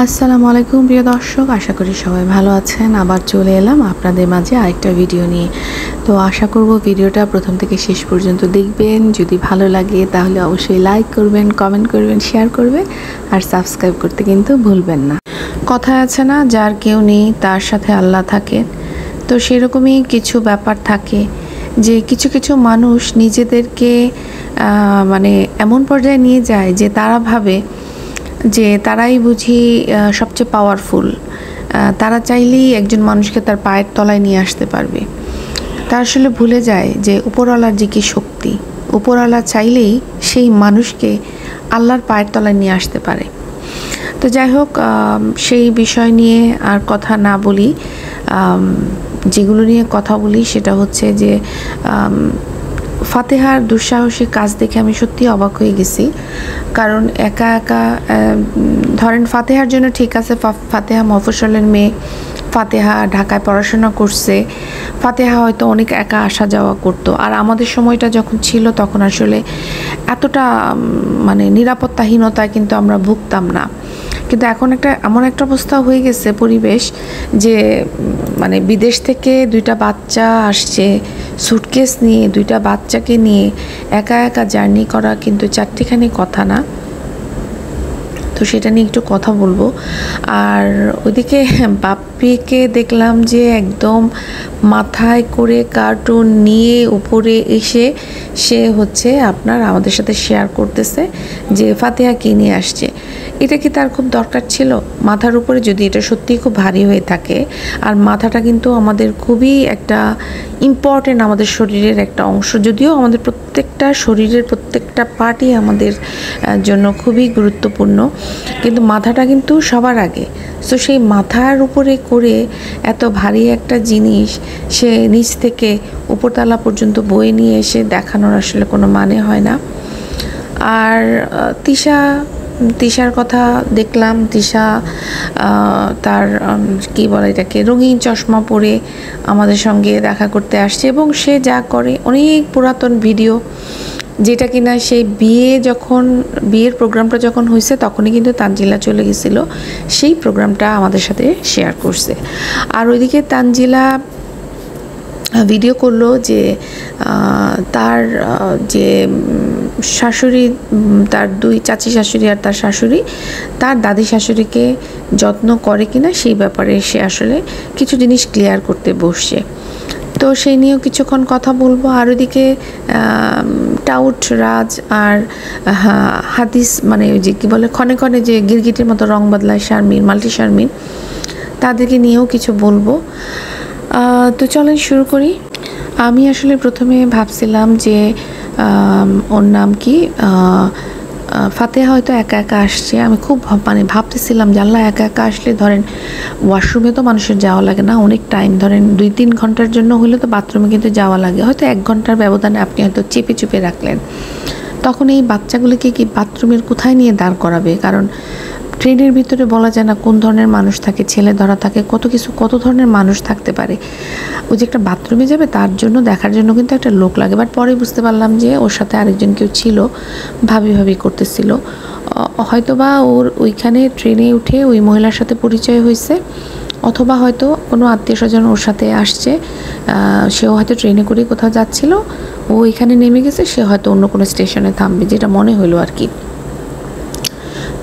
আসসালামু আলাইকুম প্রিয় দর্শক, আশা করি সবাই ভালো আছেন। আবার চলে এলাম আপনাদের মাঝে আরেকটা ভিডিও নিয়ে। তো আশা করব ভিডিওটা প্রথম থেকে শেষ পর্যন্ত দেখবেন। যদি ভালো লাগে তাহলে অবশ্যই লাইক করবেন, কমেন্ট করবেন, শেয়ার করবেন আর সাবস্ক্রাইব করতে কিন্তু ভুলবেন না। কথায় আছে না, যার কেউ নেই তার সাথে আল্লাহ থাকেন। তো সেরকমই কিছু ব্যাপার থাকে যে কিছু কিছু মানুষ নিজেদেরকে মানে এমন পর্যায়ে নিয়ে যায় যে তারা ভাবে যে তারাই বুঝি সবচেয়ে পাওয়ারফুল, তারা চাইলেই একজন মানুষকে তার পায়ের তলায় নিয়ে আসতে পারবে। তা আসলে ভুলে যায় যে উপরওয়ালার যে কি শক্তি, উপরওয়ালা চাইলেই সেই মানুষকে আল্লাহর পায়ের তলায় নিয়ে আসতে পারে। তো যাই হোক, সেই বিষয় নিয়ে আর কথা না বলি। যেগুলো নিয়ে কথা বলি সেটা হচ্ছে যে ফাতেহার দুঃসাহসী কাজ দেখে আমি সত্যি অবাক হয়ে গেছি। কারণ একা একা ধরেন ফাতেহার জন্য ঠিক আছে, ফাতেহা মফস্বলের মেয়ে, ফাতেহা ঢাকায় পড়াশোনা করছে, ফাতেহা হয়তো অনেক একা আসা যাওয়া করতো। আর আমাদের সময়টা যখন ছিল তখন আসলে এতটা মানে নিরাপত্তাহীনতায় কিন্তু আমরা ভুগতাম না। কিন্তু এখন এমন একটা অবস্থা হয়ে গেছে পরিবেশ যে মানে বিদেশ থেকে দুইটা বাচ্চা আসছে, সুটকেস নিয়ে দুইটা বাচ্চাকে নিয়ে একা একা জার্নি করা কিন্তু চারটিখানি কথা না। তো সেটা নিয়ে একটু কথা বলবো। আর ওইদিকে বাপ্পিকে দেখলাম যে একদম মাথায় করে কার্টুন নিয়ে উপরে এসে সে হচ্ছে আপনার আমাদের সাথে শেয়ার করতেছে যে ফাতেহা কী নিয়ে আসছে। এটা কি তার খুব দরকার ছিল মাথার উপরে? যদি এটা সত্যিই খুব ভারী হয়ে থাকে, আর মাথাটা কিন্তু আমাদের খুবই একটা ইম্পর্টেন্ট, আমাদের শরীরের একটা অংশ, যদিও আমাদের প্রত্যেকটা শরীরের প্রত্যেকটা পার্টই আমাদের জন্য খুবই গুরুত্বপূর্ণ, কিন্তু মাথাটা কিন্তু সবার আগে। সো সেই মাথার উপরে করে এত ভারী একটা জিনিস সে নিচ থেকে উপরতলা পর্যন্ত বয়ে নিয়ে এসে দেখানোর আসলে কোনো মানে হয় না। আর তিশার কথা দেখলাম, তিশা তার কী বলে এটাকে, রঙিন চশমা পরে আমাদের সঙ্গে দেখা করতে আসছে এবং সে যা করে অনেক পুরাতন ভিডিও, যেটা কিনা সেই বিয়ের প্রোগ্রামটা যখন হয়েছে তখনই কিন্তু তানজিলা চলে গেছিলো, সেই প্রোগ্রামটা আমাদের সাথে শেয়ার করছে। আর ওইদিকে তানজিলা ভিডিও করলো যে তার যে শাশুড়ি, তার দুই চাচি শাশুড়ি আর তার শাশুড়ি তার দাদি শাশুড়িকে যত্ন করে কিনা সেই ব্যাপারে সে আসলে কিছু জিনিস ক্লিয়ার করতে বসছে। তো সেই নিয়েও কিছুক্ষণ কথা বলবো। আর ওইদিকে টাউট রাজ আর হাদিস, মানে ওই যে কী বলে ক্ষণে ক্ষণে যে গিরগিটির মতো রং বদলায় শারমিন, মাল্টি শারমিন, তাদেরকে নিয়েও কিছু বলবো। তো চলেন শুরু করি। আমি আসলে প্রথমে ভাবছিলাম যে ওর নাম কি, ফাতেহা হয়তো একা একা আসছে। আমি খুব ভাবতেছিলাম যে আল্লাহ, একা একা আসলে ধরেন ওয়াশরুমে তো মানুষের যাওয়া লাগে না অনেক টাইম, ধরেন 2-3 ঘন্টার জন্য হলে তো বাথরুমে কিন্তু যাওয়া লাগে, হয়তো 1 ঘন্টার ব্যবধানে আপনি হয়তো চেপে চুপে রাখলেন। তখন এই বাচ্চাগুলিকে কি বাথরুমের কোথায় নিয়ে দাঁড় করাবে? কারণ ট্রেনের ভিতরে বলা যায় না কোন ধরনের মানুষ থাকে, ছেলে ধরা থাকে, কত ধরনের মানুষ থাকতে পারে। ওই যে একটা বাথরুমে যাবে তার জন্য দেখার জন্য কিন্তু একটা লোক লাগে। বাট পরে বুঝতে পারলাম যে ওর সাথে আরেকজন কেউ ছিল, ভাবি করতেছিল। হয়তোবা ওর ওইখানে ট্রেনে উঠে ওই মহিলার সাথে পরিচয় হয়েছে, অথবা হয়তো কোনো আত্মীয় স্বজন ওর সাথে আসছে, সেও হয়তো ট্রেনে করে কোথাও যাচ্ছিল, ও এখানে নেমে গেছে, সে হয়তো অন্য কোনো স্টেশনে থামবে, যেটা মনে হলো আর কি।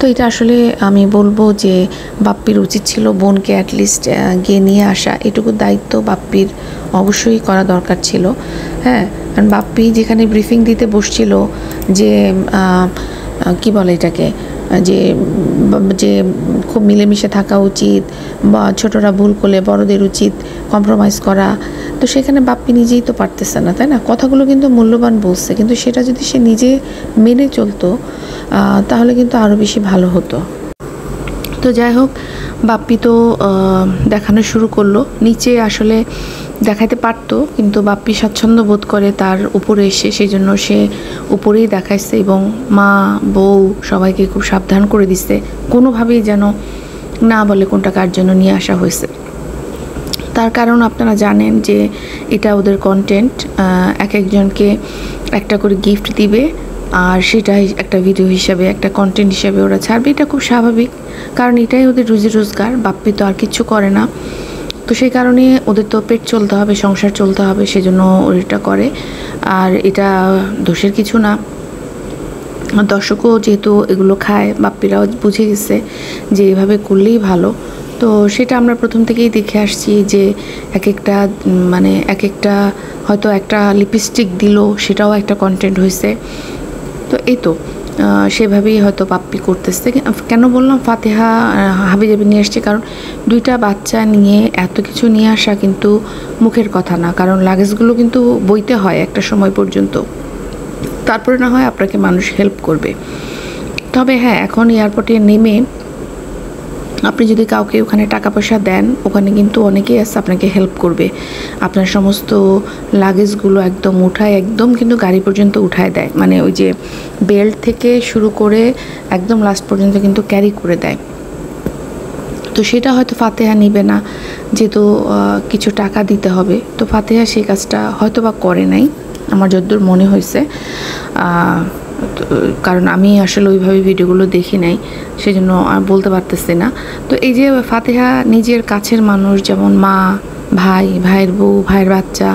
তো এটা আসলে আমি বলবো যে বাপ্পির উচিত ছিল বোনকে অ্যাটলিস্ট গিয়ে নিয়ে আসা, এটুকু দায়িত্ব বাপ্পির অবশ্যই করা দরকার ছিল। হ্যাঁ, কারণ বাপ্পি যেখানে ব্রিফিং দিতে বসছিল যে কি বলে এটাকে, যে খুব মিলেমিশে থাকা উচিত, বা ছোটরা ভুল করলে বড়দের উচিত কম্প্রোমাইজ করা, তো সেখানে বাপ্পি নিজেই তো পারতেছে না, তাই না? কথাগুলো কিন্তু মূল্যবান বলছে, কিন্তু সেটা যদি সে নিজে মেনে চলতো তাহলে কিন্তু আরও বেশি ভালো হতো। তো যাই হোক, বাপ্পি তো দেখানো শুরু করলো। নিচে আসলে দেখাতে পারতো, কিন্তু বাপ্পি স্বাচ্ছন্দ্য বোধ করে তার উপরে এসে, সেই জন্য সে উপরেই দেখাইছে এবং মা বউ সবাইকে খুব সাবধান করে দিচ্ছে কোনোভাবেই যেন না বলে কোনটা কার জন্য নিয়ে আসা হয়েছে। তার কারণ আপনারা জানেন যে এটা ওদের কন্টেন্ট, এক একজনকে একটা করে গিফট দিবে, আর সেটাই একটা ভিডিও হিসাবে, একটা কন্টেন্ট হিসাবে ওরা ছাড়বে। এটা খুব স্বাভাবিক, কারণ এটাই ওদের রুজি রোজগার। বাপ্পি তো আর কিছু করে না, তো সেই কারণে ওদের তো পেট চলতে হবে, সংসার চলতে হবে, সেজন্য ওরা করে। আর এটা দোষের কিছু না। দর্শকও যেহেতু এগুলো খায়, বাপ্পিরাও বুঝে গেছে যে এইভাবে করলেই ভালো। তো সেটা আমরা প্রথম থেকেই দেখে আসছি যে এক একটা হয়তো একটা লিপস্টিক দিল, সেটাও একটা কন্টেন্ট হয়েছে। তো এই তো সেভাবেই হয়তো বাপ্পি করতেছে। কেন বললাম ফাতেহা হাবিজাবি নিয়ে আসছে, কারণ 2টা বাচ্চা নিয়ে এত কিছু নিয়ে আসা কিন্তু মুখের কথা না, কারণ লাগেজগুলো কিন্তু বইতে হয় একটা সময় পর্যন্ত, তারপরে না হয় আপনাকে মানুষ হেল্প করবে। তবে হ্যাঁ, এখন এয়ারপোর্টে নেমে আপনি যদি কাউকে ওখানে টাকা পয়সা দেন, ওখানে কিন্তু অনেকেই আছে আপনাকে হেল্প করবে। আপনার সমস্ত লাগেজগুলো একদম কিন্তু গাড়ি পর্যন্ত উঠায় দেয়, মানে ওই যে বেল্ট থেকে শুরু করে একদম লাস্ট পর্যন্ত কিন্তু ক্যারি করে দেয়। তো সেটা হয়তো ফাতেহা নিবে না, যেহেতু কিছু টাকা দিতে হবে। তো ফাতেহা সেই কাজটা হয়তো বা করে নাই, আমার যতদূর মনে হয়েছে, কারণ আমি আসলে ওইভাবে ভিডিওগুলো দেখি নাই, সেজন্য আর বলতে পারতেছি না। তো এই যে ফাতেহা নিজের কাছের মানুষ, যেমন মা, ভাই, ভাইয়ের বউ, ভাইয়ের বাচ্চা,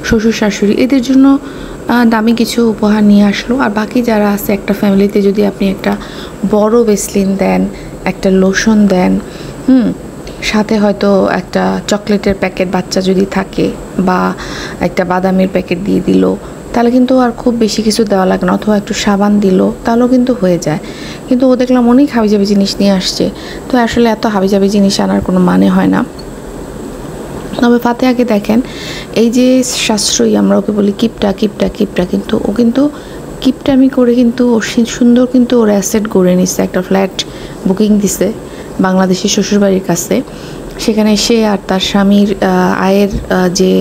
শ্বশুর শাশুড়ি, এদের জন্য দামি কিছু উপহার নিয়ে আসলো। আর বাকি যারা আছে একটা ফ্যামিলিতে, যদি আপনি একটা বড় ভেসলিন দেন, একটা লোশন দেন, সাথে হয়তো একটা চকলেটের প্যাকেট বাচ্চা যদি থাকে, বা একটা বাদামের প্যাকেট দিয়ে দিল, তাহলে কিন্তু আর খুব বেশি কিছু দেওয়া লাগে না। অথবা একটু সাবান দিল, তাহলেও কিন্তু হয়ে যায়। কিন্তু ও দেখলাম অনেক হাবিজাবি জিনিস নিয়ে আসছে। তো আসলে এত হাবিজাবি জিনিস আনার কোনো মানে হয় না। তবে ফাতেহাকে দেখেন, এই যে সাশ্রয়ী, আমরা ওকে বলি কিপটা, কিন্তু ও কিন্তু কিপটামি করে কিন্তু সুন্দর কিন্তু ওর অ্যাসেট গড়ে নিচ্ছে। একটা ফ্ল্যাট বুকিং দিছে বাংলাদেশের শ্বশুরবাড়ির কাছে। সেখানে সে আর তার স্বামীর আয়ের যে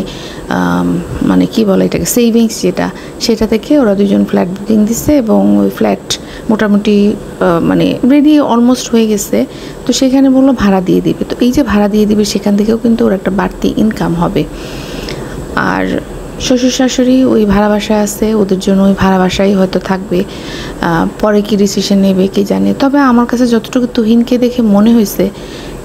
মানে কি বলে এটাকে, সেভিংস যেটা, সেটা থেকে ওরা 2জন ফ্ল্যাট বুকিং দিচ্ছে, এবং ওই ফ্ল্যাট মোটামুটি মানে রেডি অলমোস্ট হয়ে গেছে। তো সেখানে বললো ভাড়া দিয়ে দিবে। তো এই যে ভাড়া দিয়ে দিবে, সেখান থেকেও কিন্তু ওর একটা বাড়তি ইনকাম হবে। আর শ্বশুর শাশুড়ি ওই ভাড়া বাসায় আছে, ওদের জন্য ওই ভাড়া বাসায় হয়তো থাকবে। পরে কি ডিসিশন নেবে কে জানে। তবে আমার কাছে যতটুকু তুহিনকে দেখে মনে হয়েছে,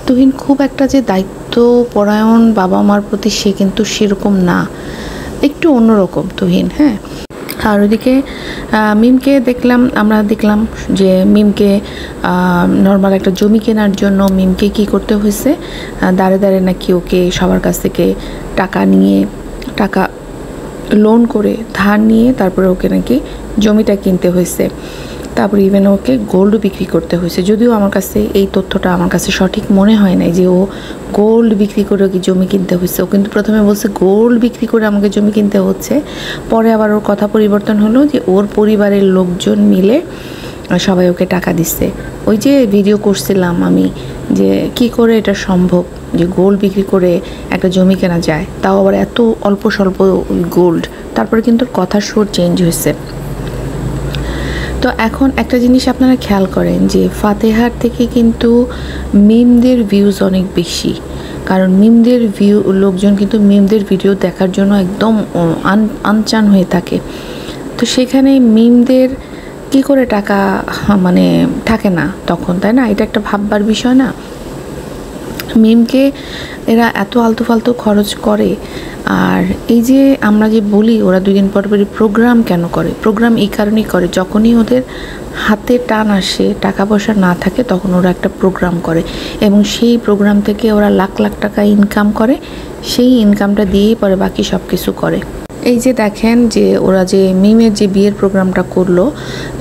তুহিন খুব একটা যে দায়িত্বপরায়ণ বাবা মার প্রতি, সে কিন্তু সেরকম না, একটু অন্যরকম তুহিন। হ্যাঁ, আর ওইদিকে মিমকে আমরা দেখলাম যে মিমকে নর্মাল একটা জমি কেনার জন্য মিমকে কি করতে হয়েছে, দাঁড়ে নাকি ওকে সবার কাছ থেকে টাকা লোন করে ধার নিয়ে তারপরে ওকে নাকি জমিটা কিনতে হয়েছে। তারপরে ইভেন ওকে গোল্ড বিক্রি করতে হয়েছে। যদিও আমার কাছে এই তথ্যটা আমার কাছে সঠিক মনে হয় নাই যে ও গোল্ড বিক্রি করে ওকে জমি কিনতে হয়েছে। ও কিন্তু প্রথমে বলছে গোল্ড বিক্রি করে আমাকে জমি কিনতে হচ্ছে, পরে আবার ওর কথা পরিবর্তন হলো যে ওর পরিবারের লোকজন মিলে সবাই ওকে টাকা দিচ্ছে। ওই যে ভিডিও করছিলাম আমি, যে কি করে এটা সম্ভব যে গোল্ড বিক্রি করে একটা জমি কেনা যায়, তাও আবার এত অল্প স্বল্প গোল্ড। তারপরে কিন্তু কথার সুর চেঞ্জ হয়েছে। তো এখন একটা জিনিস আপনারা খেয়াল করেন যে ফাতেহার থেকে কিন্তু মিমদের ভিউজ অনেক বেশি, কারণ মিমদের লোকজন কিন্তু মিমদের ভিডিও দেখার জন্য একদম আনচান হয়ে থাকে। তো সেখানে মিমদের কি করে টাকা মানে থাকে না তখন, তাই না? এটা একটা ভাববার বিষয় না? মিমকে এরা এত আলতু ফালতু খরচ করে। আর এই যে আমরা যে বলি ওরা 2 দিন পর পরই প্রোগ্রাম কেন করে, প্রোগ্রাম এই কারণেই করে, যখনই ওদের হাতে টান আসে, টাকা পয়সা না থাকে, তখন ওরা একটা প্রোগ্রাম করে, এবং সেই প্রোগ্রাম থেকে ওরা লাখ লাখ টাকা ইনকাম করে। সেই ইনকামটা দিয়েই পরে বাকি সব কিছু করে। এই যে দেখেন যে ওরা যে মিমের যে বিয়ের প্রোগ্রামটা করলো,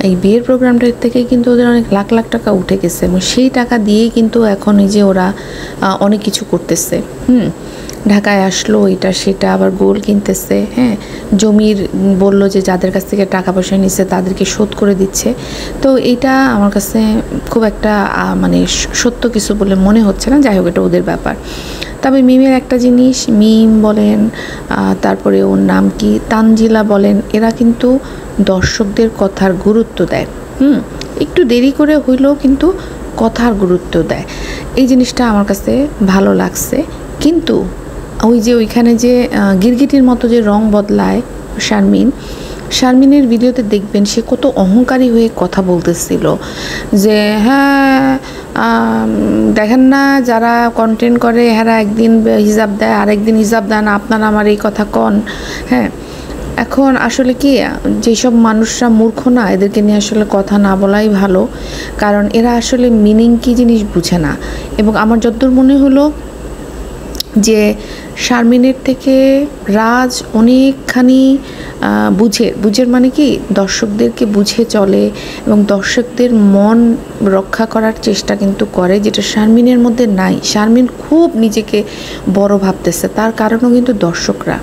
এই বিয়ের প্রোগ্রামটার থেকে কিন্তু ওদের অনেক লাখ লাখ টাকা উঠে গেছে, এবং সেই টাকা দিয়েই কিন্তু এখন এই যে ওরা অনেক কিছু করতেছে। ঢাকায় আসলো, এটা সেটা, আবার গোল্ড কিনতেছে। হ্যাঁ, জমির বললো যে যাদের কাছ থেকে টাকা পয়সা নিচ্ছে তাদেরকে শোধ করে দিচ্ছে। তো এটা আমার কাছে খুব একটা মানে সত্য কিছু বলে মনে হচ্ছে না। যাই হোক, এটা ওদের ব্যাপার। তবে মিমের একটা জিনিস, মিম বলেন, তারপরে ওর নাম কি তানজিলা বলেন, এরা কিন্তু দর্শকদের কথার গুরুত্ব দেয়। একটু দেরি করে হইলেও কিন্তু কথার গুরুত্ব দেয়। এই জিনিসটা আমার কাছে ভালো লাগছে। কিন্তু ওই যে ওইখানে যে গিরগিটির মতো যে রং বদলায় শারমিন, শারমিনের ভিডিওতে দেখবেন সে কত অহংকারী হয়ে কথা বলতেছিল যে হ্যাঁ দেখেন না যারা কন্টেন্ট করে এরা একদিন হিজাব দেয় আরেকদিন হিজাব দেয় না, আপনারা আমার এই কথা কন। হ্যাঁ, এখন আসলে কি যেসব মানুষরা মূর্খ না, এদেরকে নিয়ে আসলে কথা না বলাই ভালো, কারণ এরা আসলে মিনিং কী জিনিস বুঝে না। এবং আমার যতদূর মনে হলো যে শারমিনের থেকে রাজ অনেকখানি বুঝের মানে কি দর্শকদেরকে বুঝে চলে এবং দর্শকদের মন রক্ষা করার চেষ্টা কিন্তু করে, যেটা শারমিনের মধ্যে নাই। শারমিন খুব নিজেকে বড় ভাবতেছে, তার কারণও কিন্তু দর্শকরা,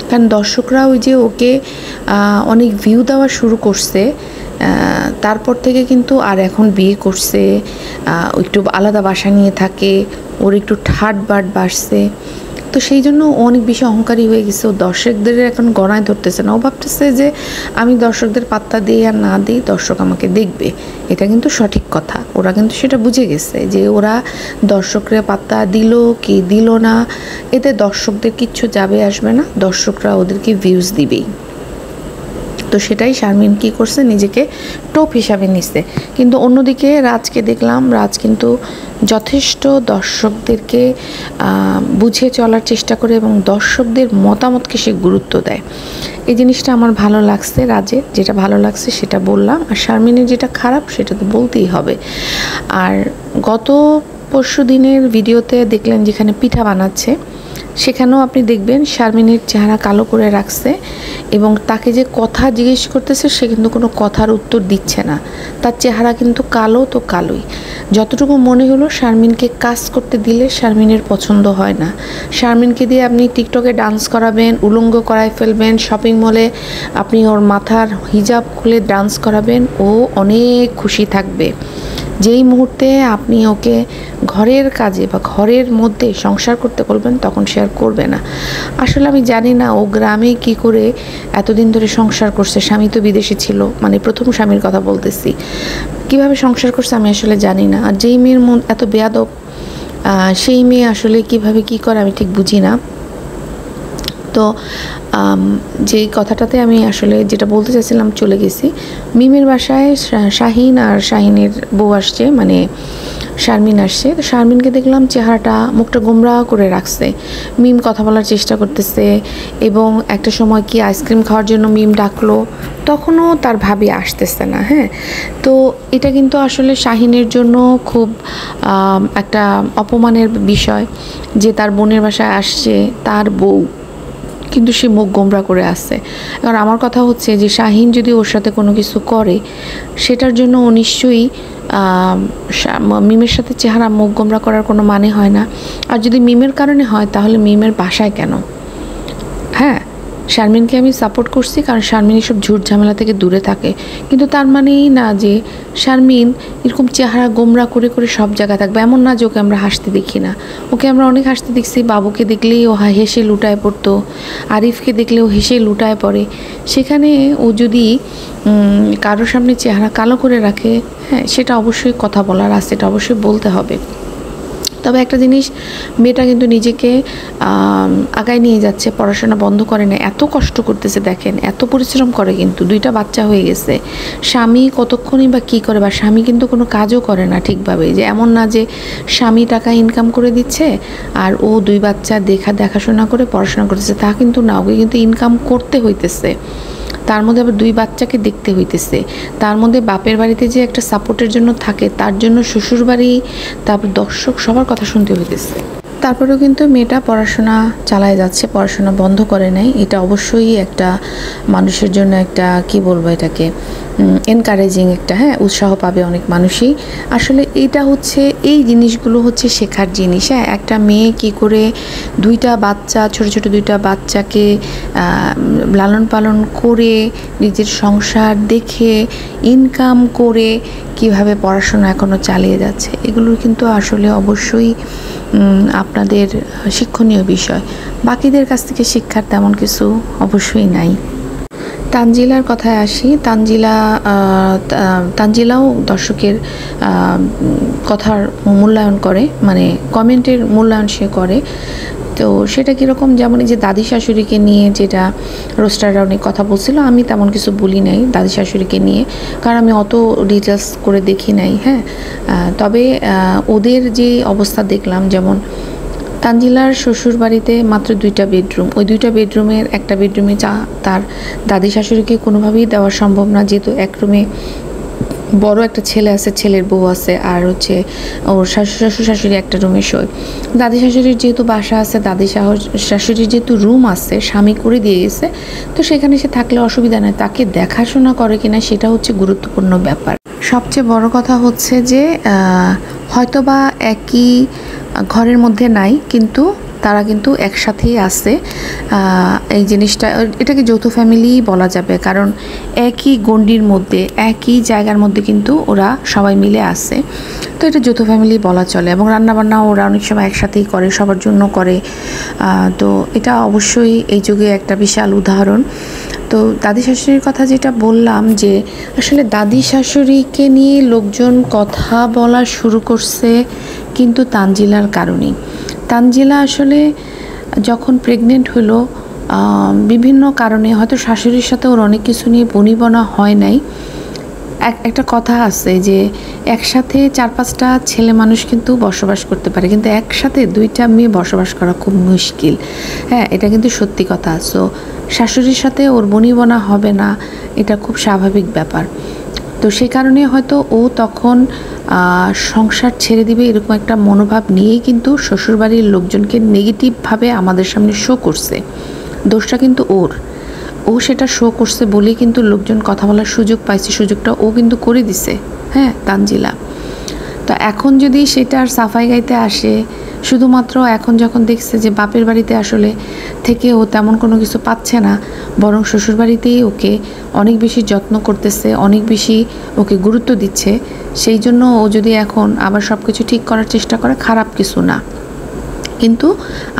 কারণ দর্শকরা ওই যে ওকে অনেক ভিউ দেওয়া শুরু করছে, তারপর থেকে কিন্তু আর এখন বিয়ে করছে, একটু আলাদা বাসা নিয়ে থাকে, ওর একটু ঠাট বাট বাড়ছে, তো সেই জন্য ও অনেক বেশি অহংকারী হয়ে গেছে। ও দর্শকদের এখন গণায় ধরতেছে না, ও ভাবতেছে যে আমি দর্শকদের পাত্তা দিই আর না দিই দর্শক আমাকে দেখবে। এটা কিন্তু সঠিক কথা, ওরা কিন্তু সেটা বুঝে গেছে যে ওরা দর্শকরা পাত্তা দিল কি দিল না, এতে দর্শকদের কিচ্ছু যাবে আসবে না, দর্শকরা ওদেরকে ভিউজ দিবেই। তো সেটাই শারমিন কী করছে, নিজেকে টপ হিসাবে নিচ্ছে। কিন্তু অন্যদিকে রাজকে দেখলাম, রাজ কিন্তু যথেষ্ট দর্শকদেরকে বুঝে চলার চেষ্টা করে এবং দর্শকদের মতামতকে সে গুরুত্ব দেয়। এই জিনিসটা আমার ভালো লাগছে রাজের, যেটা ভালো লাগছে সেটা বললাম, আর শারমিনের যেটা খারাপ সেটা তো বলতেই হবে। আর গত পরশু দিনের ভিডিওতে দেখলেন যেখানে পিঠা বানাচ্ছে, সেখানেও আপনি দেখবেন শারমিনের চেহারা কালো করে রাখছে এবং তাকে যে কথা জিজ্ঞেস করতেছে সে কিন্তু কোনো কথার উত্তর দিচ্ছে না, তার চেহারা কিন্তু কালো তো কালোই। যতটুকু মনে হলো শারমিনকে কাজ করতে দিলে শারমিনের পছন্দ হয় না। শারমিনকে দিয়ে আপনি টিকটকে ডান্স করাবেন, উলঙ্গ করায় ফেলবেন, শপিং মলে আপনি ওর মাথার হিজাব খুলে ডান্স করাবেন, ও অনেক খুশি থাকবে। যেই মুহূর্তে আপনি ওকে ঘরের কাজে বা ঘরের মধ্যে সংসার করতে বলবেন তখন সে আর করবে না। আসলে আমি জানি না ও গ্রামে কি করে এতদিন ধরে সংসার করছে, স্বামী তো বিদেশে ছিল, মানে প্রথম স্বামীর কথা বলতেছি, কিভাবে সংসার করছে আমি আসলে জানি না। আর যেই মেয়ের মন এত বেয়াদব, সেই মেয়ে আসলে কিভাবে কি করে আমি ঠিক বুঝি না। তো যেই কথাটাতে আমি আসলে যেটা বলতে চাইছিলাম চলে গেছি, মিমের বাসায় শাহিন আর শাহিনের বউ আসছে, মানে শারমিন আসছে। তো শারমিনকে দেখলাম চেহারাটা মুখটা গোমরা করে রাখছে, মিম কথা বলার চেষ্টা করতেছে এবং একটা সময় কি আইসক্রিম খাওয়ার জন্য মিম ডাকলো, তখনও তার ভাবি আসতেছে না। হ্যাঁ, তো এটা কিন্তু আসলে শাহিনের জন্য খুব একটা অপমানের বিষয় যে তার বোনের বাসায় আসছে তার বউ, কিন্তু সে মুখ গোমরা করে আসছে। কারণ আমার কথা হচ্ছে যে শাহিন যদি ওর সাথে কোনো কিছু করে সেটার জন্য ও নিশ্চয়ই মিমের সাথে চেহারা মুখ গোমরা করার কোনো মানে হয় না। আর যদি মিমের কারণে হয় তাহলে মিমের বাসায় কেন? হ্যাঁ, শারমিনকে আমি সাপোর্ট করছি কারণ শারমিন এসব ঝুট ঝামেলা থেকে দূরে থাকে, কিন্তু তার মানেই না যে শারমিন এরকম চেহারা গোমরা করে করে সব জায়গায় থাকবে। এমন না যে ওকে আমরা হাসতে দেখি না, ওকে আমরা অনেক হাসতে দেখছি। বাবুকে দেখলেই ও হেসে লুটায় পড়তো, আরিফকে দেখলেও হেসে লুটায় পড়ে। সেখানে ও যদি কারোর সামনে চেহারা কালো করে রাখে, হ্যাঁ সেটা অবশ্যই কথা বলার আছে, সেটা অবশ্যই বলতে হবে। তবে একটা জিনিস, মেয়েটা কিন্তু নিজেকে আগায় নিয়ে যাচ্ছে, পড়াশোনা বন্ধ করে না, এত কষ্ট করতেছে দেখেন, এত পরিশ্রম করে, কিন্তু 2টা বাচ্চা হয়ে গেছে। স্বামী কতক্ষণই বা কী করে, বা স্বামী কিন্তু কোনো কাজও করে না ঠিকভাবে, যে এমন না যে স্বামী টাকা ইনকাম করে দিচ্ছে আর ও 2 বাচ্চা দেখাশোনা করে পড়াশোনা করতেছে, তা কিন্তু না, ওকে কিন্তু ইনকাম করতে হইতেছে, তার মধ্যে আবার 2 বাচ্চাকে দেখতে হইতেছে, তার মধ্যে বাপের বাড়িতে যে একটা সাপোর্টের জন্য থাকে, তার জন্য শ্বশুর বাড়ি, তারপর দর্শক সবার কথা শুনতে হইতেছে। তারপরেও কিন্তু মেয়েটা পড়াশোনা চালায় যাচ্ছে, পড়াশোনা বন্ধ করে নাই। এটা অবশ্যই একটা মানুষের জন্য একটা কি বলবো এটাকে এনকারেজিং একটা, হ্যাঁ, উৎসাহ পাবে অনেক মানুষই। আসলে এইটা হচ্ছে, এই জিনিসগুলো হচ্ছে শেখার জিনিস। হ্যাঁ, একটা মেয়ে কি করে 2টা বাচ্চা, ছোট ছোট 2টা বাচ্চাকে লালন পালন করে নিজের সংসার দেখে ইনকাম করে কিভাবে পড়াশোনা এখনও চালিয়ে যাচ্ছে, এগুলো কিন্তু আসলে অবশ্যই আপনাদের শিক্ষণীয় বিষয়। বাকিদের কাছ থেকে শিক্ষার তেমন কিছু অবশ্যই নাই। তানজিলার কথায় আসি, তানজিলাও দর্শকের কথার মূল্যায়ন করে, মানে কমেন্টের মূল্যায়ন সে করে। তো সেটা কীরকম, যেমন এই যে দাদি শাশুড়িকে নিয়ে যেটা রোস্টাররা অনেক কথা বলছিল, আমি তেমন কিছু বলি নাই দাদি শাশুড়িকে নিয়ে, কারণ আমি অত ডিটেলস করে দেখি নাই। হ্যাঁ, তবে ওদের যে অবস্থা দেখলাম, যেমন তানজিলার শ্বশুর বাড়িতে মাত্র 2টা বেডরুম, ওই 2টা বেডরুমের একটা বেডরুমে তার দাদি শাশুড়িকে কোনোভাবেই দেওয়া সম্ভব না, যেহেতু এক রুমে বড় একটা ছেলে আছে, ছেলের বউ আছে, আর হচ্ছে ওর শ্বশুর শাশুড়ি একটা রুমে শোয়। দাদি শাশুড়ির যেহেতু বাসা আছে, দাদি শাশুড়ির যেহেতু রুম আছে, স্বামী করে দিয়ে গেছে, তো সেখানে সে থাকলে অসুবিধা নেই। তাকে দেখাশোনা করে কিনা সেটা হচ্ছে গুরুত্বপূর্ণ ব্যাপার। সবচেয়ে বড় কথা হচ্ছে যে হয়তোবা একই ঘরের মধ্যে নাই, কিন্তু তারা কিন্তু একসাথেই আছে। এই জিনিসটা, এটাকে যৌথ ফ্যামিলি বলা যাবে, কারণ একই গণ্ডির মধ্যে, একই জায়গার মধ্যে কিন্তু ওরা সবাই মিলে আছে, তো এটা যৌথ ফ্যামিলি বলা চলে। এবং রান্নাবান্না ওরা অনেক সময় একসাথেই করে, সবার জন্য করে। তো এটা অবশ্যই এই যুগে একটা বিশাল উদাহরণ। তো দাদি শাশুড়ির কথা যেটা বললাম, যে আসলে দাদি শাশুড়িকে নিয়ে লোকজন কথা বলা শুরু করছে কিন্তু তানজিলার কারণেই। তানজিলা আসলে যখন প্রেগনেন্ট হলো, বিভিন্ন কারণে হয়তো শাশুড়ির সাথে ওর অনেক কিছু নিয়ে বনিবনা হয় নাই। একটা কথা আছে যে একসাথে 4-5টা ছেলে মানুষ কিন্তু বসবাস করতে পারে, কিন্তু একসাথে 2টা মেয়ে বসবাস করা খুব মুশকিল। হ্যাঁ, এটা কিন্তু সত্যি কথা। সো শাশুড়ির সাথে ওর বনিবনা হবে না, এটা খুব স্বাভাবিক ব্যাপার। তো সেই কারণে হয়তো ও তখন সংসার ছেড়ে দিবে এরকম একটা মনোভাব নিয়েই কিন্তু শ্বশুরবাড়ির লোকজনকে নেগেটিভভাবে আমাদের সামনে শো করছে। দোষটা কিন্তু ওর, ও সেটা শো করছে বলেই কিন্তু লোকজন কথা বলার সুযোগ পাইছে, সুযোগটা ও কিন্তু করে দিছে। হ্যাঁ, তানজিলা। তো এখন যদি সেটার সাফাই গাইতে আসে, শুধুমাত্র এখন যখন দেখছে যে বাপের বাড়িতে আসলে থেকে ও তেমন কোনো কিছু পাচ্ছে না, বরং শ্বশুরবাড়িতেই ওকে অনেক বেশি যত্ন করতেছে, অনেক বেশি ওকে গুরুত্ব দিচ্ছে, সেই জন্য ও যদি এখন আবার সব কিছু ঠিক করার চেষ্টা করে, খারাপ কিছু না। কিন্তু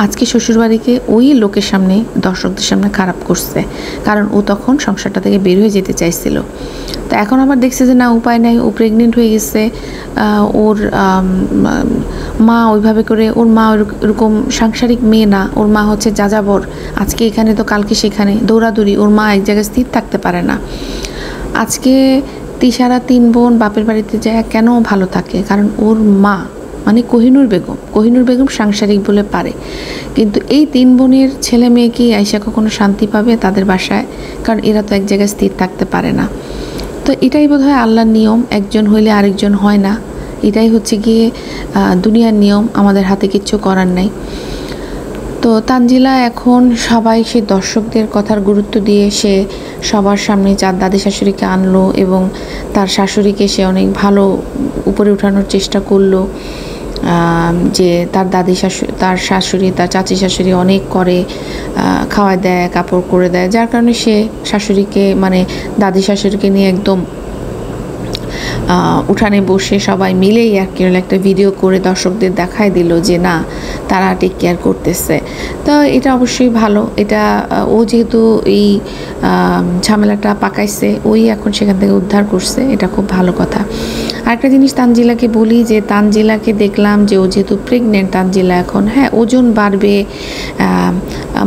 আজকে শ্বশুরবাড়িকে ওই লোকের সামনে, দর্শকদের সামনে খারাপ করছে, কারণ ও তখন সংসারটা থেকে বের হয়ে যেতে চাইছিল। তো এখন আবার দেখছে যে না, উপায় নাই, ও প্রেগনেন্ট হয়ে গেছে। ওর মা ওইভাবে করে, ওর মা এরকম সাংসারিক মেয়ে না, ওর মা হচ্ছে যাযাবর, আজকে এখানে তো কালকে সেখানে, দৌড়াদৌড়ি। ওর মা এক জায়গায় স্থির থাকতে পারে না। আজকে তিশারা 3 বোন বাপের বাড়িতে যায়, কেন ভালো থাকে? কারণ ওর মা মানে কোহিনুর বেগম সাংসারিক বলে পারে। কিন্তু এই 3 বোনের ছেলে মেয়ে কি আইসা কখনো শান্তি পাবে তাদের বাসায়? কারণ এরা তো এক জায়গায় স্থির থাকতে পারে না। তো এটাই বোধহয় আল্লাহর নিয়ম, একজন হইলে আরেকজন হয় না। এটাই হচ্ছে গিয়ে দুনিয়ার নিয়ম, আমাদের হাতে কিচ্ছু করার নাই। তো তানজিলা এখন সবাই সে দর্শকদের কথার গুরুত্ব দিয়ে সে সবার সামনে তার দাদি শাশুড়িকে আনলো, এবং তার শাশুড়িকে সে অনেক ভালো উপরে ওঠানোর চেষ্টা করলো। যে তার তার শাশুড়ি, তার চাচি শাশুড়ি অনেক করে, খাওয়ায় দেয়, কাপড় করে দেয়, যার কারণে সে শাশুড়িকে, মানে দাদি শাশুড়িকে নিয়ে একদম উঠানে বসে সবাই মিলেই আর কি একটা ভিডিও করে দর্শকদের দেখায় দিল যে না, তারা টেক কেয়ার করতেছে। তো এটা অবশ্যই ভালো। এটা ও যেহেতু এই ঝামেলাটা পাকাইছে, ওই এখন সেখান থেকে উদ্ধার করছে, এটা খুব ভালো কথা। আরেকটা জিনিস তানজিলাকে বলি, যে তানজিলাকে দেখলাম যে ও যেহেতু প্রেগনেন্ট, তানজিলা এখন ওজন বাড়বে,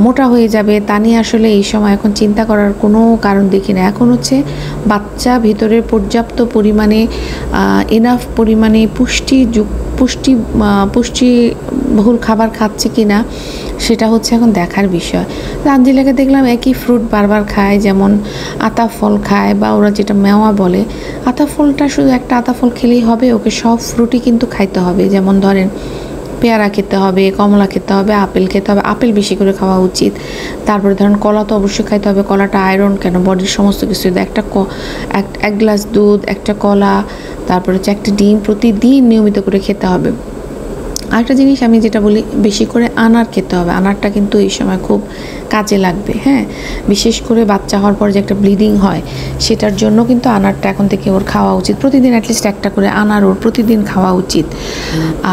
মোটা হয়ে যাবে, তা নিয়ে আসলে এই সময় এখন চিন্তা করার কোনো কারণ দেখি না। এখন হচ্ছে বাচ্চা ভিতরে পর্যাপ্ত পরিমাণে এনাফ পরিমাণে পুষ্টিবহুল খাবার খাচ্ছে কি না, সেটা হচ্ছে এখন দেখার বিষয়। তানজিলাকে দেখলাম একই ফ্রুট বারবার খায়, যেমন আতা ফল খায়, বা ওরা যেটা মেওয়া বলে। আতা ফলটা শুধু একটা আতা ফল খেলেই হবে? ওকে সব ফ্রুটই কিন্তু খাইতে হবে। যেমন ধরেন পেয়ারা খেতে হবে, কমলা খেতে হবে, আপেল খেতে হবে, আপেল বেশি করে খাওয়া উচিত। তারপরে ধরেন কলা তো অবশ্যই খাইতে হবে, কলাটা আয়রন কেন, বডির সমস্ত কিছু। এক গ্লাস দুধ, একটা কলা, তারপরে হচ্ছে একটা ডিম প্রতিদিন নিয়মিত করে খেতে হবে। আরেকটা জিনিস আমি যেটা বলি, বেশি করে আনার খেতে হবে। আনারটা কিন্তু এই সময় খুব কাজে লাগবে। হ্যাঁ, বিশেষ করে বাচ্চা হওয়ার পর যে একটা ব্লিডিং হয়, সেটার জন্য কিন্তু আনারটা এখন থেকে ওর খাওয়া উচিত। প্রতিদিন অ্যাটলিস্ট একটা করে আনার ওর প্রতিদিন খাওয়া উচিত।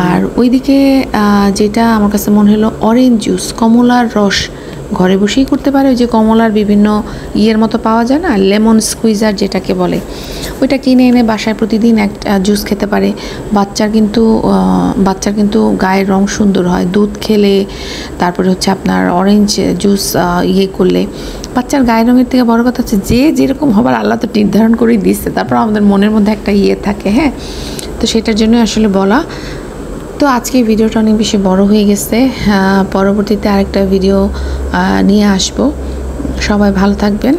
আর ওইদিকে যেটা আমার কাছে মনে হলো, অরেঞ্জ জুস, কমলার রস ঘরে বসেই করতে পারে। ওই যে কমলার বিভিন্ন ইয়ের মতো পাওয়া যায় না, লেমন স্কুইজার যেটাকে বলে, ওইটা কিনে এনে বাসায় প্রতিদিন একটা জুস খেতে পারে। বাচ্চার কিন্তু গায়ের রং সুন্দর হয় দুধ খেলে, তারপরে হচ্ছে আপনার অরেঞ্জ জুস করলে। বাচ্চার গায়ের রঙের থেকে বড় কথা হচ্ছে যে যেরকম হবার আল্লাহ তো নির্ধারণ করেই দিচ্ছে, তারপর আমাদের মনের মধ্যে একটা থাকে, হ্যাঁ। তো সেটার জন্য আসলে বলা। তো আজকে ভিডিওটা অনেক বেশি বড় হয়ে গেছে, পরবর্তীতে আরেকটা ভিডিও নিয়ে আসবো। সবাই ভালো থাকবেন।